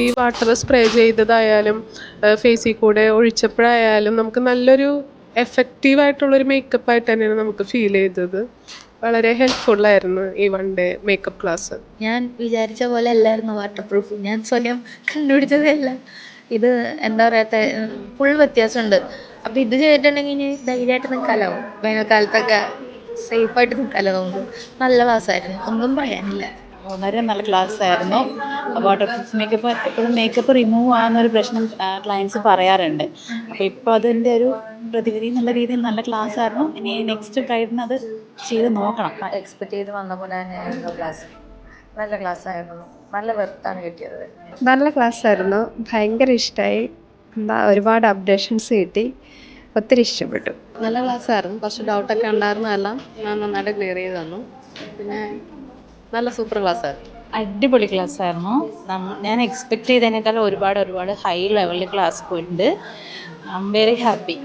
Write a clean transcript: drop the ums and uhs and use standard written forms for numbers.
ഈ water spray ചെയ്തതായാലും ഫേസിൽ കൂടെ ഒഴിച്ചപ്പോഴായാലും നമുക്ക് നല്ലൊരു എഫക്റ്റീവായിട്ടുള്ളൊരു മേക്കപ്പായിട്ട് തന്നെയാണ് നമുക്ക് ഫീൽ ചെയ്തത്. വളരെ ഹെൽപ്ഫുള്ളായിരുന്നു ഈ 1 ഡേ മേക്കപ്പ് ക്ലാസ്. ഞാൻ വിചാരിച്ച പോലെ അല്ലായിരുന്നു വാട്ടർ പ്രൂഫ്. ഞാൻ സ്വയം കണ്ടുപിടിച്ചതല്ല. ഇത് എന്താ പറയാ, ഫുൾ വ്യത്യാസമുണ്ട്. അപ്പം ഇത് ചെയ്തിട്ടുണ്ടെങ്കിൽ ഇനി ധൈര്യമായിട്ട് നിൽക്കാമല്ലോ, വേനൽക്കാലത്തൊക്കെ സേഫായിട്ട് നിൽക്കാമല്ലോ നമുക്ക്. നല്ല ക്ലാസ്സായിരുന്നു, ഒന്നും പറയാനില്ല. വളരെ നല്ല ക്ലാസ് ആയിരുന്നു. വാട്ടർ പ്രൂഫ് മേക്കപ്പ് എപ്പോഴും മേക്കപ്പ് റിമൂവ് ആകുന്നൊരു പ്രശ്നം ക്ലയൻസ് പറയാറുണ്ട്. അപ്പോൾ ഇപ്പോൾ അതിൻ്റെ ഒരു പ്രതിവിധി എന്നുള്ള രീതിയിൽ നല്ല ക്ലാസ് ആയിരുന്നു. ഇനി നെക്സ്റ്റ് ബ്രൈഡിന് അത് ചെയ്ത് നോക്കണം. എക്സ്പെക്ട് ചെയ്ത് വന്ന പോലെ തന്നെയായിരുന്നു ക്ലാസ്. നല്ല ക്ലാസ്സായിരുന്നു, നല്ല വെർത്താണ് കിട്ടിയത്. നല്ല ക്ലാസ്സായിരുന്നു, ഭയങ്കര ഇഷ്ടമായി. ഒരുപാട് അപ്ഡേഷൻസ് കിട്ടി, ഒത്തിരി ഇഷ്ടപ്പെട്ടു. നല്ല ക്ലാസ്സായിരുന്നു. കുറച്ച് ഡൗട്ടൊക്കെ ഉണ്ടായിരുന്നതെല്ലാം ഞാൻ നന്നായിട്ട് ക്ലിയർ ചെയ്ത് തന്നു. പിന്നെ നല്ല സൂപ്പർ ക്ലാസ്സായിരുന്നു. അടിപൊളി ക്ലാസ് ആയിരുന്നു. ഞാൻ എക്സ്പെക്ട് ചെയ്തതിനേക്കാളും ഒരുപാട് ഹൈ ലെവലിൽ ക്ലാസ് പോയിട്ടുണ്ട്. I am very happy.